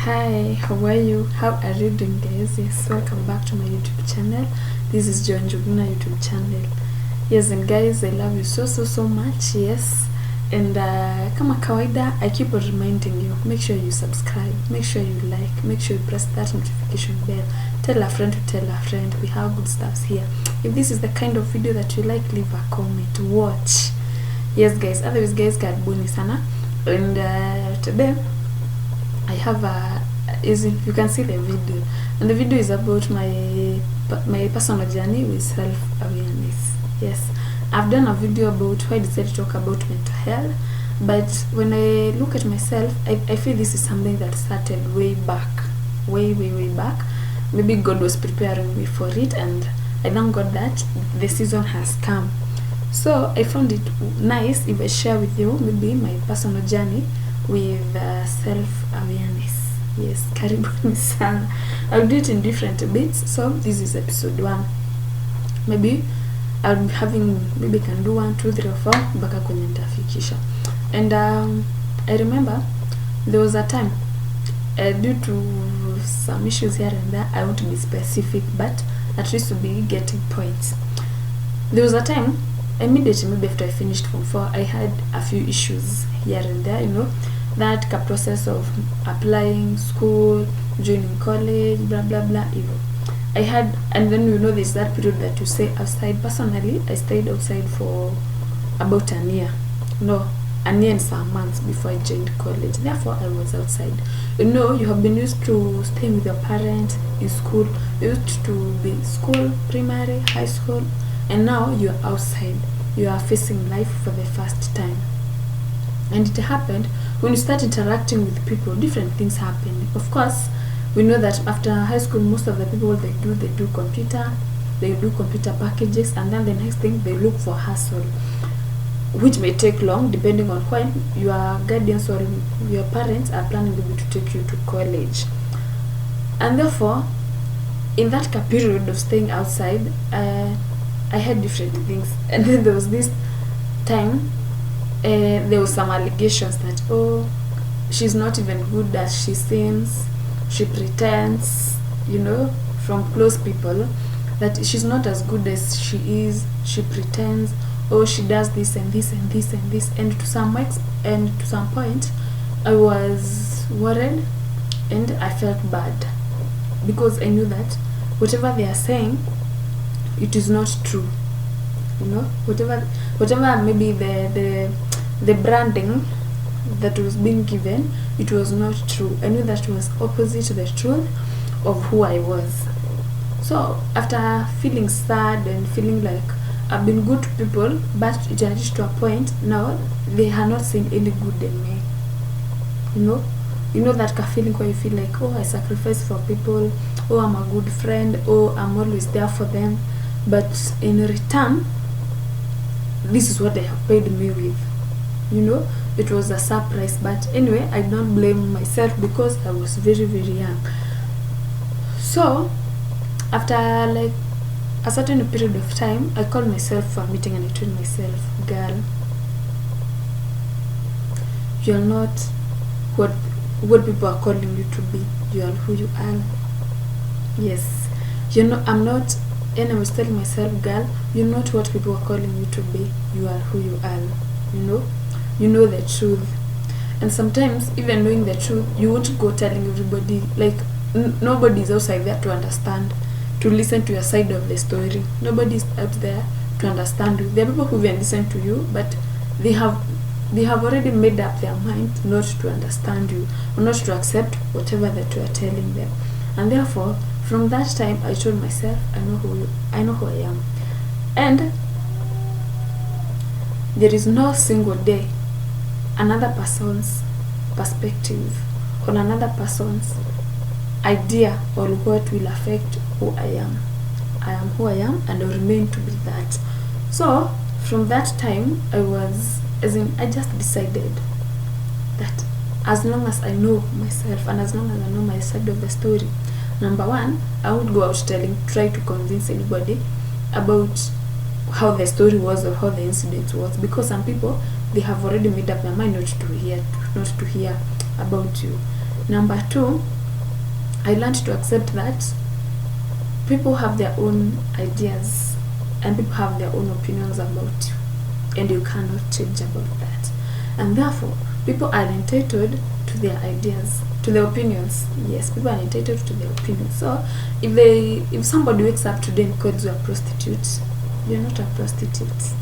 Hi, how are you? How are you doing, guys? Yes, welcome back to my YouTube channel. This is John Juguna YouTube channel. Yes, and guys, I love you so much. Yes, and kama kawaida, I keep on reminding you, make sure you subscribe, make sure you like, make sure you press that notification bell, tell a friend to tell a friend. We have good stuffs here. If this is the kind of video that you like, leave a comment, watch. Yes, guys, otherwise guys, karibuni sana. And today I have you can see the video, and the video is about my personal journey with self-awareness. Yes, I've done a video about why I decided to talk about mental health, but when I look at myself, I feel this is something that started way back. Maybe God was preparing me for it, and I thank God that the season has come. So I found it nice if I share with you maybe my personal journey with self-awareness. Yes, karibuni sana. I'll do it in different bits. So this is episode 1. Maybe I'll be having, maybe can do 1, 2, 3 or 4 mpaka kwenye nitafikisha. And I remember there was a time due to some issues here and there, I want to be specific, but at least to be getting points. There was a time immediately, maybe after I finished Form 4, I had a few issues here and there, that process of applying school, joining college, blah blah blah, I had, and then there's that period that you say outside. Personally, I stayed outside for about a year and some months before I joined college. Therefore, I was outside. You have been used to staying with your parents in school, used to be school, primary, high school, and now you're outside. You are facing life for the first time. And it happened when you start interacting with people, different things happen. Of course, we know that after high school, most of the people they do computer packages, and then the next thing they look for hustle, which may take long depending on when your guardians or your parents are planning maybe to take you to college. And therefore, in that period of staying outside, I had different things. And then there was this time there was some allegations that she's not even good as she seems, she pretends, from close people, that she's not as good as she is, she pretends, she does this and this and this and this. And to some point I was worried and I felt bad, because I knew that whatever they are saying, it is not true. Whatever maybe the branding that was being given, it was not true. I knew that was opposite to the truth of who I was. So after feeling sad and feeling like I've been good to people, but it reached to a point now they are not seeing any good in me. That feeling where you feel like, I sacrifice for people, I'm a good friend, I'm always there for them, but in return, this is what they have paid me with. It was a surprise. But anyway, I don't blame myself because I was very young. So after like a certain period of time, I called myself for a meeting and I told myself, girl, you're not what people are calling you to be. You are who you are. Yes, I'm not. And I was telling myself, girl, you're not what people are calling you to be. You are who you are. You know the truth. And sometimes, even knowing the truth, you won't go telling everybody. Like, nobody's outside there to understand, to listen to your side of the story. Nobody's out there to understand you. There are people who even listen to you, but they have already made up their mind not to understand you, or not to accept whatever that you are telling them. And therefore, from that time, I told myself, I know who I am. And there is no single day another person's perspective on another person's idea or what will affect who I am. I am who I am, and I remain to be that. So from that time, I just decided that as long as I know myself and as long as I know my side of the story, number one, I would go out try to convince anybody about how the story was or how the incident was, because some people, they have already made up their mind not to hear about you. Number 2, I learned to accept that people have their own ideas and people have their own opinions about you, and you cannot change about that. And therefore, people are entitled to their ideas, to their opinions. Yes, people are entitled to their opinions. So if somebody wakes up today and calls you a prostitute, you're not a prostitute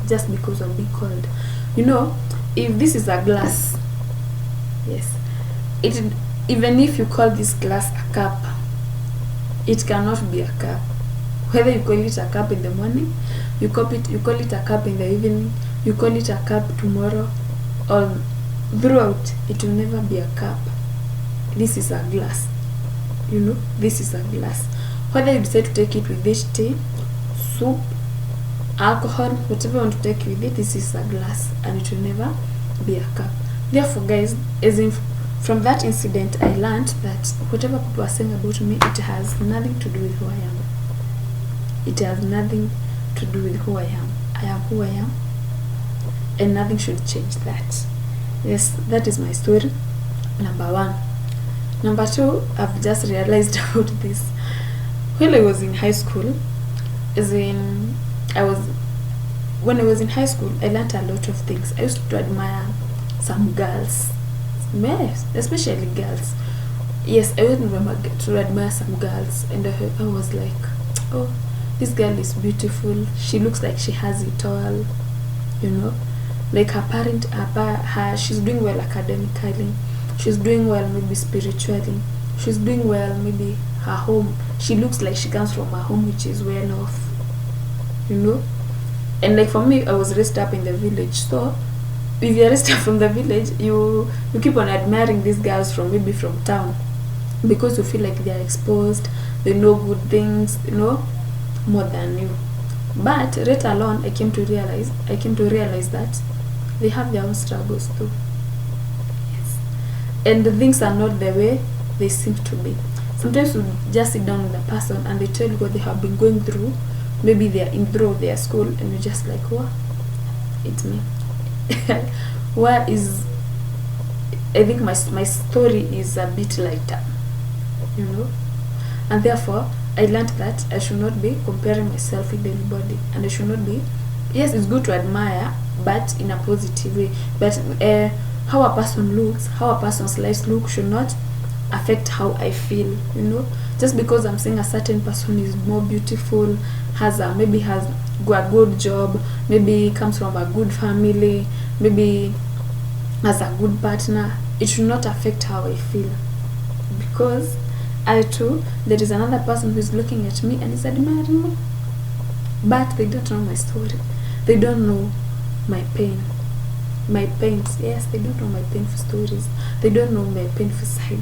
just because of being called. If this is a glass, yes, even if you call this glass a cup, it cannot be a cup. Whether you call it a cup in the morning, you call it a cup in the evening, you call it a cup tomorrow, or throughout, it will never be a cup. This is a glass. This is a glass. Whether you decide to take it with this tea, soup, alcohol, whatever you want to take with it, this is a glass, and it will never be a cup. Therefore, guys, from that incident, I learned that whatever people are saying about me, it has nothing to do with who I am. It has nothing to do with who I am. I am who I am, and nothing should change that. Yes, that is my story, number 1. Number 2, I've just realized about this. When I was in high school, when I was in high school, I learned a lot of things. I used to admire some girls, especially girls. Yes, I would remember to admire some girls, and I was like, oh, this girl is beautiful. She looks like she has it all, like she's doing well academically, she's doing well maybe spiritually, she's doing well maybe her home. She looks like she comes from a home which is well off, And like for me, I was raised up in the village, so if you're raised up from the village, you keep on admiring these girls from town, because you feel like they are exposed, they know good things, more than you. But later alone, I came to realize that they have their own struggles too. Yes, and the things are not the way they seem to be. Sometimes you just sit down with a person and they tell you what they have been going through. Maybe they are in through their school, and you're just like, what? It's me. I think my story is a bit lighter, and therefore I learned that I should not be comparing myself with anybody, and I should not be. Yes, it's good to admire, but in a positive way. But how a person looks, how a person's life look, should not affect how I feel. Just because I'm saying a certain person is more beautiful, maybe has a good job, maybe comes from a good family, maybe has a good partner, it should not affect how I feel, because there is another person who is looking at me and is admiring me, but they don't know my story. They don't know my pain, my pains. Yes, they don't know my painful stories. They don't know my painful side.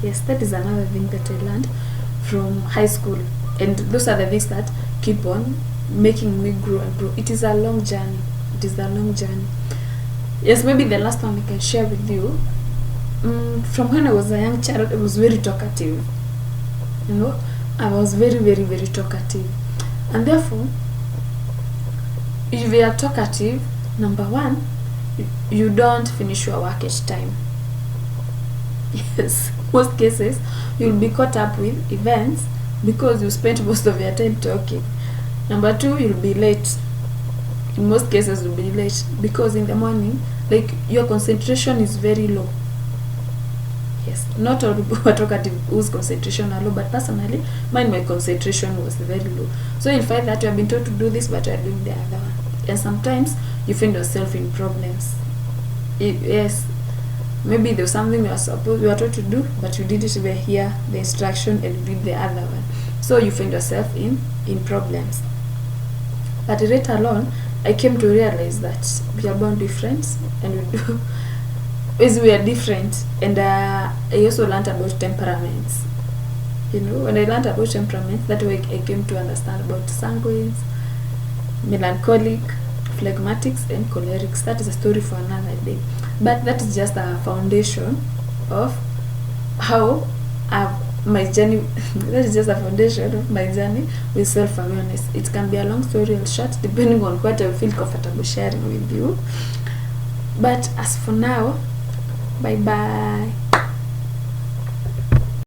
Yes, that is another thing that I learned from high school, and those are the things that keep on making me grow and grow. It is a long journey. Yes, maybe the last one I can share with you. From when I was a young child, I was very talkative. I was very, very, very talkative. And therefore, if you are talkative, number 1, you don't finish your work at time. Yes, most cases, you'll be caught up with events because you spent most of your time talking. Number 2, you'll be late. In most cases, you'll be late because in the morning, like, your concentration is very low. Yes, not all people who are talkative whose concentration are low, but personally, my concentration was very low. So you'll find that you have been told to do this, but you are doing the other one. And sometimes you find yourself in problems. Yes, maybe there was something you were told to do, but you didn't even hear the instruction and you did the other one. So you find yourself in problems. But later alone, I came to realize that we are born different, and we are different. And I also learned about temperaments. When I learned about temperaments, that way I came to understand about sanguines, melancholic, phlegmatics, and cholerics. That is a story for another day. But that is just a foundation of how my journey. That is just a foundation of my journey with self-awareness. It can be a long story or short, depending on what I feel comfortable sharing with you. But as for now, bye bye.